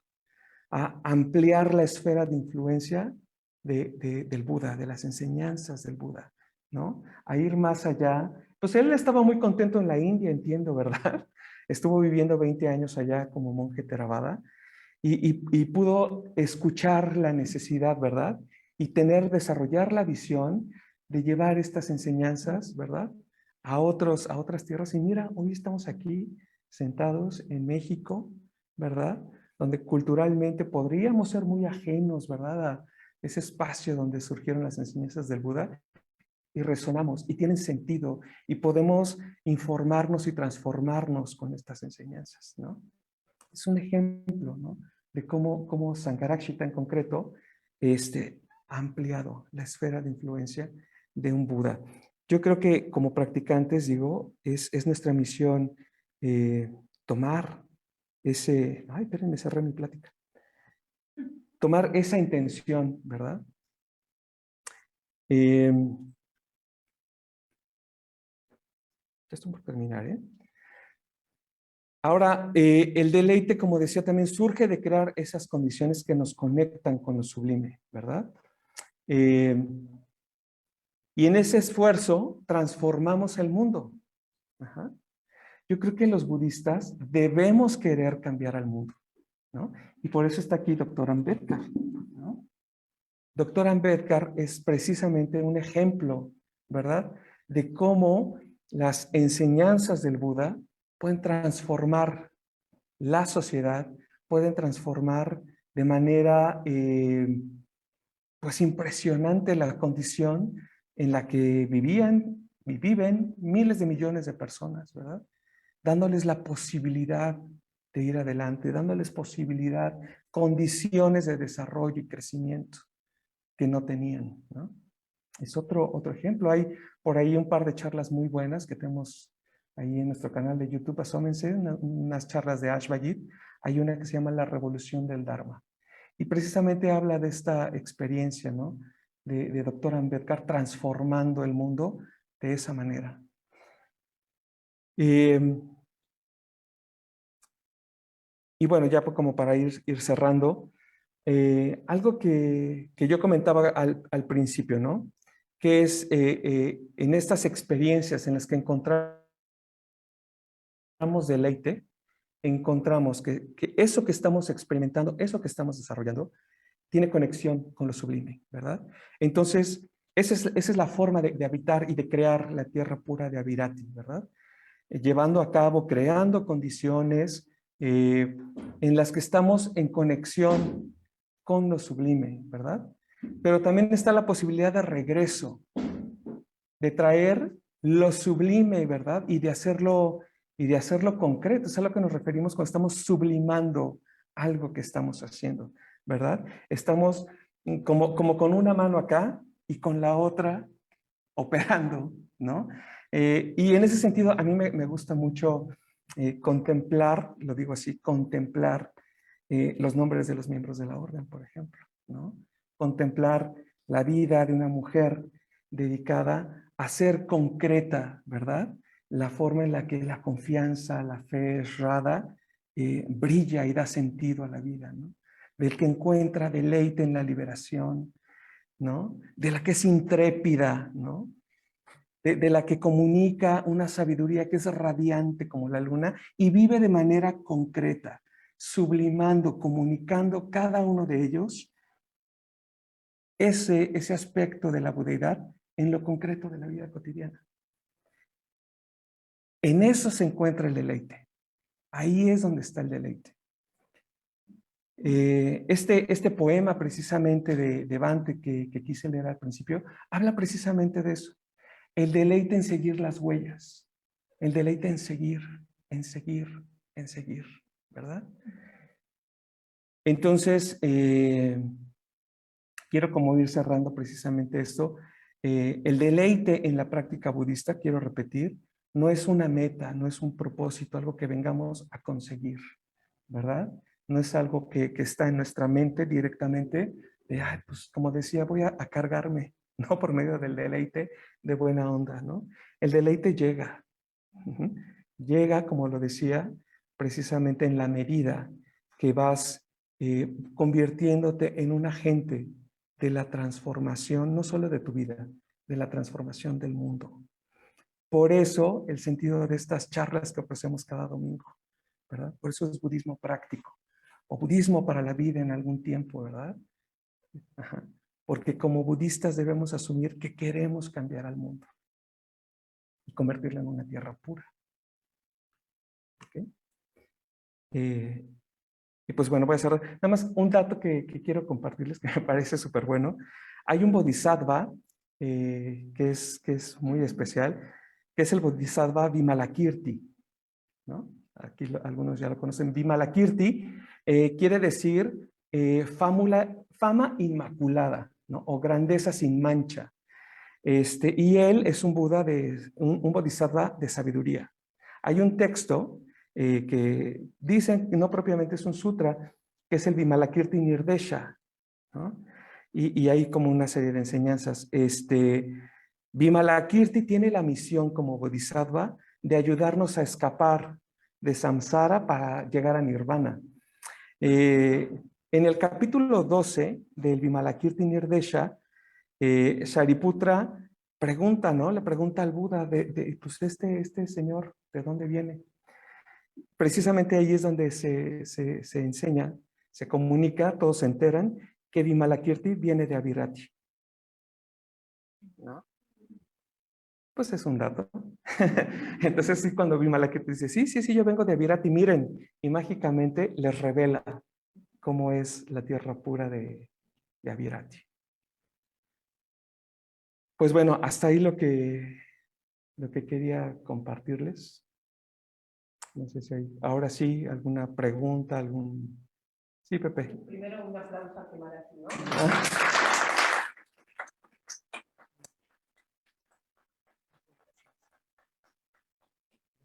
S1: a ampliar la esfera de influencia del Buda, de las enseñanzas del Buda, ¿no? A ir más allá. Pues él estaba muy contento en la India, entiendo, ¿verdad? Estuvo viviendo 20 años allá como monje Theravada y pudo escuchar la necesidad, ¿verdad? Y desarrollar la visión de llevar estas enseñanzas, ¿verdad? A otras tierras. Y mira, hoy estamos aquí sentados en México, ¿verdad? Donde culturalmente podríamos ser muy ajenos, ¿verdad? A ese espacio donde surgieron las enseñanzas del Buda y resonamos y tienen sentido y podemos informarnos y transformarnos con estas enseñanzas, ¿no? Es un ejemplo, ¿no? De cómo Sankarakshita en concreto ha ampliado la esfera de influencia de un Buda. Yo creo que como practicantes, digo, es nuestra misión tomar ese... Ay, espérenme, cerré mi plática. Tomar esa intención, ¿verdad? Ya estoy por terminar, ¿eh? Ahora, el deleite, como decía, también surge de crear esas condiciones que nos conectan con lo sublime, ¿verdad? Y en ese esfuerzo transformamos el mundo. Ajá. Yo creo que los budistas debemos querer cambiar al mundo, ¿no? Y por eso está aquí Dr. Ambedkar, ¿no? Dr. Ambedkar es precisamente un ejemplo, ¿verdad? De cómo las enseñanzas del Buda pueden transformar la sociedad, pueden transformar de manera pues impresionante la condición en la que vivían y viven miles de millones de personas, ¿verdad? Dándoles la posibilidad de ir adelante, dándoles posibilidad, condiciones de desarrollo y crecimiento que no tenían, ¿no? Es otro ejemplo. Hay por ahí un par de charlas muy buenas que tenemos ahí en nuestro canal de YouTube. Asómense, unas charlas de Ashvajit. Hay una que se llama La Revolución del Dharma. Y precisamente habla de esta experiencia, ¿no? De Dr. Ambedkar transformando el mundo de esa manera. Y bueno, ya como para ir cerrando, algo que yo comentaba al principio, ¿no? Que es en estas experiencias en las que encontramos deleite, encontramos que eso que estamos experimentando, eso que estamos desarrollando, tiene conexión con lo sublime, ¿verdad? Entonces, esa es la forma de habitar y de crear la tierra pura de Avirati, ¿verdad? Llevando a cabo, creando condiciones en las que estamos en conexión con lo sublime, ¿verdad? Pero también está la posibilidad de regreso, de traer lo sublime, ¿verdad? Y de hacerlo concreto. Es a lo que nos referimos cuando estamos sublimando algo que estamos haciendo, ¿verdad? Estamos como con una mano acá y con la otra operando, ¿no? Y en ese sentido, a mí me gusta mucho contemplar, lo digo así, contemplar los nombres de los miembros de la orden, por ejemplo, ¿no? Contemplar la vida de una mujer dedicada a ser concreta, ¿verdad? La forma en la que la confianza, la fe Radha brilla y da sentido a la vida, ¿no? Del que encuentra deleite en la liberación, ¿no? De la que es intrépida, ¿no? De la que comunica una sabiduría que es radiante como la luna y vive de manera concreta, sublimando, comunicando cada uno de ellos ese aspecto de la budeidad en lo concreto de la vida cotidiana. En eso se encuentra el deleite. Ahí es donde está el deleite. Este poema precisamente de Bhante que quise leer al principio, habla precisamente de eso. El deleite en seguir las huellas. El deleite en seguir, en seguir, en seguir, ¿verdad? Entonces, quiero como ir cerrando precisamente esto. El deleite en la práctica budista, quiero repetir, no es una meta, no es un propósito, algo que vengamos a conseguir, ¿verdad? No es algo que está en nuestra mente directamente, de, ay, pues como decía, voy a cargarme, ¿no? Por medio del deleite de buena onda, ¿no? El deleite llega. Ujú. Llega, como lo decía, precisamente en la medida que vas convirtiéndote en un agente de la transformación, no solo de tu vida, de la transformación del mundo. Por eso el sentido de estas charlas que ofrecemos cada domingo, ¿verdad? Por eso es budismo práctico o budismo para la vida en algún tiempo, ¿verdad? Ajá. Porque como budistas debemos asumir que queremos cambiar al mundo y convertirlo en una tierra pura. ¿Okay? Y pues bueno, voy a cerrar. Nada más un dato que quiero compartirles que me parece súper bueno. Hay un bodhisattva que es muy especial, que es el bodhisattva Vimalakirti, ¿no? Aquí algunos ya lo conocen. Vimalakirti quiere decir fama inmaculada, ¿no? O grandeza sin mancha. Y él es un Buda, un bodhisattva de sabiduría. Hay un texto que dicen, no propiamente es un sutra, que es el Vimalakirti Nirdesha, ¿no? Y hay como una serie de enseñanzas. Vimalakirti tiene la misión como bodhisattva de ayudarnos a escapar de samsara para llegar a nirvana. En el capítulo 12 del Vimalakirti Nirdesha, Shariputra pregunta, ¿no? Le pregunta al Buda pues este señor, ¿de dónde viene? Precisamente ahí es donde se enseña, se comunica, todos se enteran que Vimalakirti viene de Avirati, ¿no? Pues es un dato. Entonces, sí, cuando Vimalakirti dice, sí, yo vengo de Avirati, miren, y mágicamente les revela cómo es la tierra pura de Avirati. Pues bueno, hasta ahí lo que quería compartirles. No sé si hay, ahora sí, alguna pregunta, algún... Sí, Pepe.
S2: Primero un aplauso a Kemalaki, ¿no?
S1: Ah,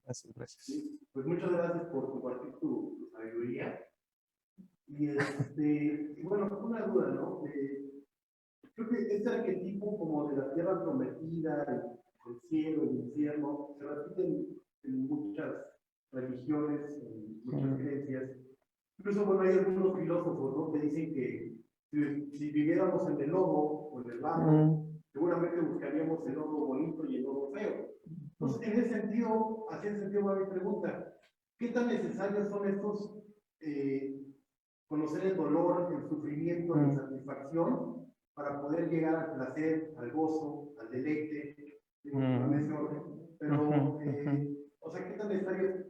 S1: gracias, gracias.
S3: Sí, pues muchas gracias por compartir tu sabiduría. Y bueno, una duda, ¿no? Creo que este arquetipo como de la tierra prometida, el cielo, el infierno, se repite en muchas religiones, en muchas creencias. Incluso, bueno, hay algunos filósofos, ¿no? Que dicen que si viviéramos en el lodo o en el barro, seguramente buscaríamos el lodo bonito y el lodo feo. Entonces, en ese sentido, así en sentido va mi pregunta. ¿Qué tan necesarios son estos conocer el dolor, el sufrimiento, la insatisfacción, para poder llegar al placer, al gozo, al deleite, digo, en ese orden. Pero, o sea, ¿qué tan necesario?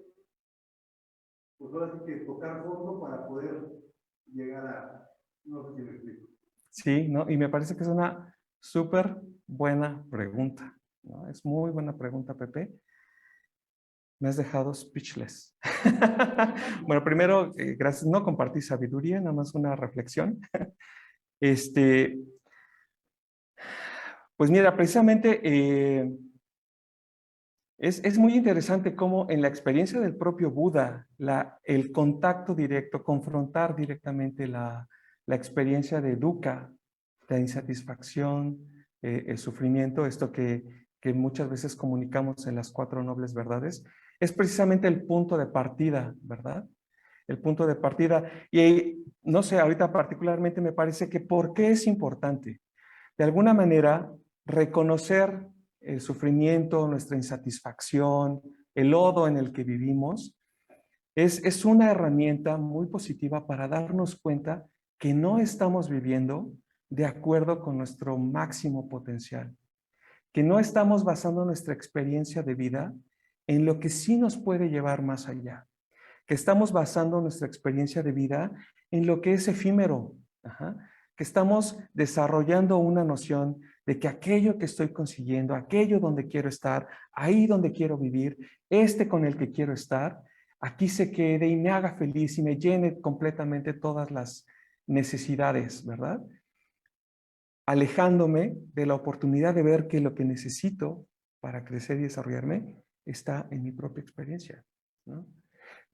S3: Pues ahora sí que tocar fondo para poder llegar a, no sé si me explico.
S1: Sí, ¿no? Y me parece que es una súper buena pregunta, ¿no? Es muy buena pregunta, Pepe. Me has dejado speechless. Bueno, primero, gracias. No compartí sabiduría, nada más una reflexión. Este, pues mira, precisamente es muy interesante cómo en la experiencia del propio Buda, el contacto directo, confrontar directamente la experiencia de dukkha, la insatisfacción, el sufrimiento, esto que muchas veces comunicamos en las 4 nobles verdades, es precisamente el punto de partida, ¿verdad? El punto de partida. Y no sé, ahorita particularmente me parece que ¿por qué es importante? De alguna manera, reconocer el sufrimiento, nuestra insatisfacción, el lodo en el que vivimos, es una herramienta muy positiva para darnos cuenta que no estamos viviendo de acuerdo con nuestro máximo potencial, que no estamos basando nuestra experiencia de vida en lo que sí nos puede llevar más allá, que estamos basando nuestra experiencia de vida en lo que es efímero, que estamos desarrollando una noción de que aquello que estoy consiguiendo, aquello donde quiero estar, ahí donde quiero vivir, con el que quiero estar, aquí se quede y me haga feliz y me llene completamente todas las necesidades, ¿verdad? Alejándome de la oportunidad de ver que lo que necesito para crecer y desarrollarme está en mi propia experiencia, ¿no?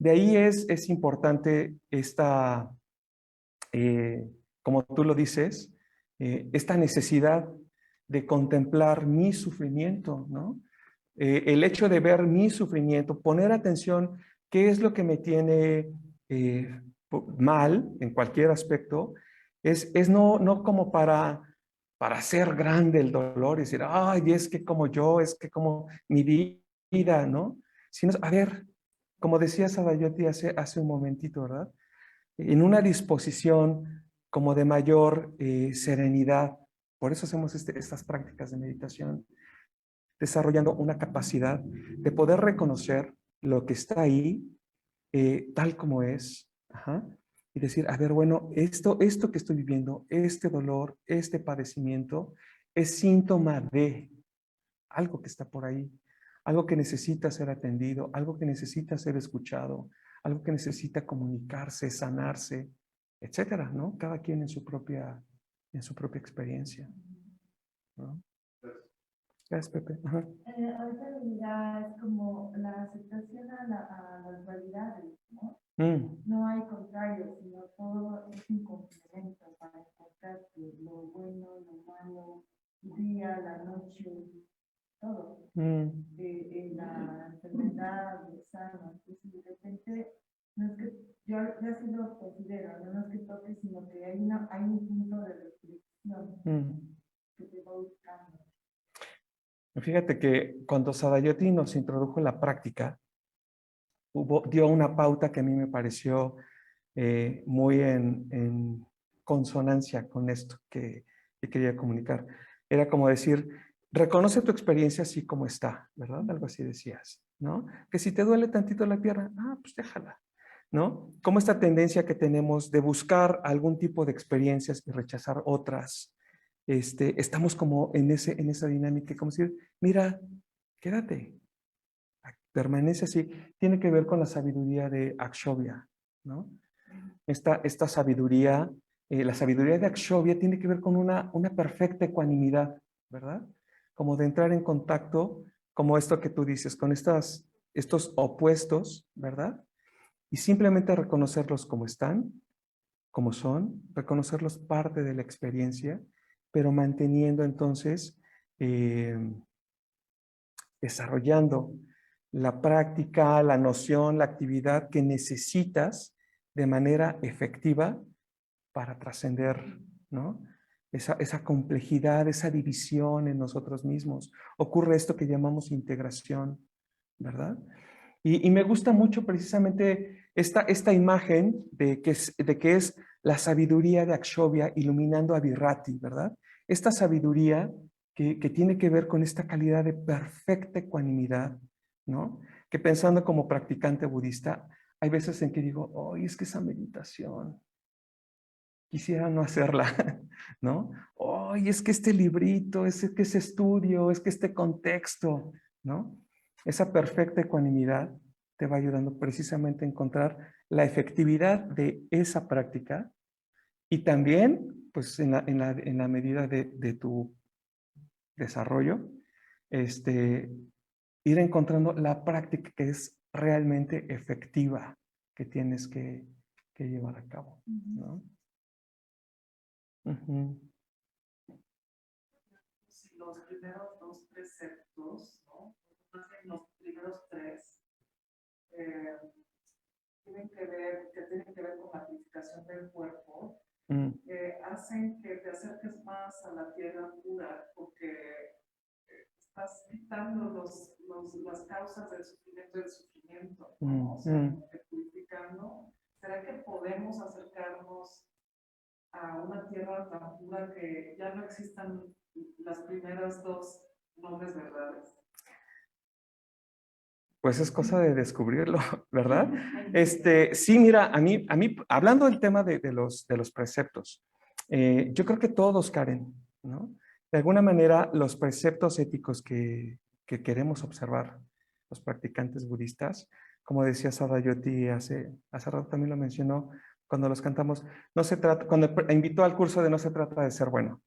S1: De ahí es importante esta, como tú lo dices, esta necesidad de contemplar mi sufrimiento, ¿no? El hecho de ver mi sufrimiento, poner atención, qué es lo que me tiene mal en cualquier aspecto, es no como para hacer grande el dolor y decir, ay, es que como yo, es que como mi vida, ¿no? Sino, a ver, como decía Sadayoti hace un momentito, ¿verdad? En una disposición como de mayor serenidad. Por eso hacemos estas prácticas de meditación, desarrollando una capacidad de poder reconocer lo que está ahí tal como es, y decir, a ver, bueno, esto que estoy viviendo, este dolor, este padecimiento, es síntoma de algo que está por ahí, algo que necesita ser atendido, algo que necesita ser escuchado, algo que necesita comunicarse, sanarse, etcétera, ¿no? Cada quien en su propia experiencia, ¿no? Gracias, Pepe. Ajá.
S2: Ahorita ya es como la aceptación a las dualidades, ¿no? No hay contrario, sino todo es un complemento para encontrar lo bueno, lo malo, el día, la noche, todo. La enfermedad, el sano. Entonces, de repente, no es que yo así lo considero, no es que toque, sino que hay un punto de reflexión que te va buscando.
S1: Fíjate que cuando Sadayoti nos introdujo en la práctica, dio una pauta que a mí me pareció muy en consonancia con esto que quería comunicar. Era como decir, reconoce tu experiencia así como está, ¿verdad? Algo así decías, ¿no? Que si te duele tantito la pierna, pues déjala, ¿no? Como esta tendencia que tenemos de buscar algún tipo de experiencias y rechazar otras. Estamos como en esa dinámica, como decir, mira, quédate, permanece así. Tiene que ver con la sabiduría de Akshobhya, ¿no? Esta sabiduría, la sabiduría de Akshobhya tiene que ver con una perfecta ecuanimidad, ¿verdad? Como de entrar en contacto, como esto que tú dices, con estos opuestos, ¿verdad? Y simplemente reconocerlos como están, como son, reconocerlos parte de la experiencia, pero manteniendo entonces, desarrollando la práctica, la noción, la actividad que necesitas de manera efectiva para trascender, ¿no? Esa complejidad, esa división en nosotros mismos. Ocurre esto que llamamos integración, ¿verdad? Y me gusta mucho precisamente esta imagen de que es la sabiduría de Akshobhya iluminando a Virati, ¿verdad? Esta sabiduría que tiene que ver con esta calidad de perfecta ecuanimidad, ¿no? Que pensando como practicante budista, hay veces en que digo, oh, es que esa meditación, quisiera no hacerla, ¿no? Oh, es que este librito, es que ese estudio, es que este contexto, ¿no? Esa perfecta ecuanimidad te va ayudando precisamente a encontrar la efectividad de esa práctica y también, pues en la medida de tu desarrollo, ir encontrando la práctica que es realmente efectiva que tienes que llevar a cabo, ¿no? Uh-huh.
S4: Los primeros dos preceptos, ¿no? Más bien los primeros tres, tienen que ver con la purificación del cuerpo, hacen que te acerques más a la tierra pura, porque estás quitando las causas del sufrimiento, ¿no? O sea, purificando. ¿Será que podemos acercarnos a una tierra tan pura que ya no existan las primeras dos nombres verdades?
S1: Pues es cosa de descubrirlo, ¿verdad? Sí, mira, a mí, hablando del tema de los preceptos, yo creo que todos, Karen, ¿no? De alguna manera, los preceptos éticos que queremos observar, los practicantes budistas, como decía Sadayoti hace rato también lo mencionó, cuando los cantamos, cuando invitó al curso de No se trata de ser bueno.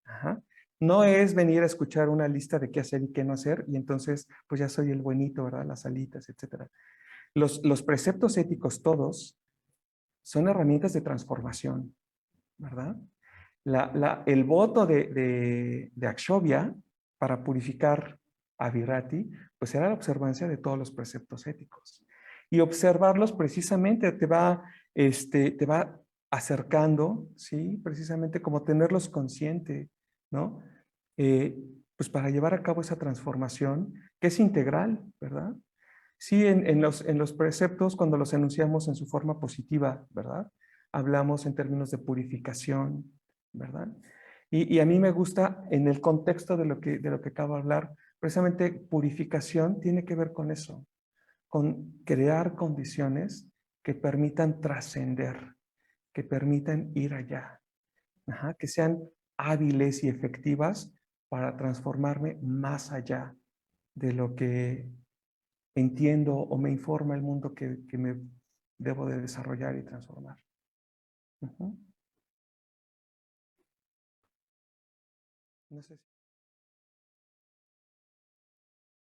S1: Ajá. No es venir a escuchar una lista de qué hacer y qué no hacer, y entonces, pues ya soy el buenito, ¿verdad? Las alitas, etc. Los preceptos éticos todos son herramientas de transformación, ¿verdad? El voto de Akshobhya para purificar a Virati, pues era la observancia de todos los preceptos éticos. Y observarlos precisamente te va acercando, ¿sí? Precisamente como tenerlos consciente, ¿no? Pues para llevar a cabo esa transformación que es integral, ¿verdad? Sí, en los preceptos, cuando los enunciamos en su forma positiva, ¿verdad? Hablamos en términos de purificación, ¿verdad? Y a mí me gusta, en el contexto de lo que acabo de hablar, precisamente purificación tiene que ver con eso, con crear condiciones que permitan trascender, que permitan ir allá, que sean hábiles y efectivas para transformarme más allá de lo que entiendo o me informa el mundo que me debo de desarrollar y transformar. No sé si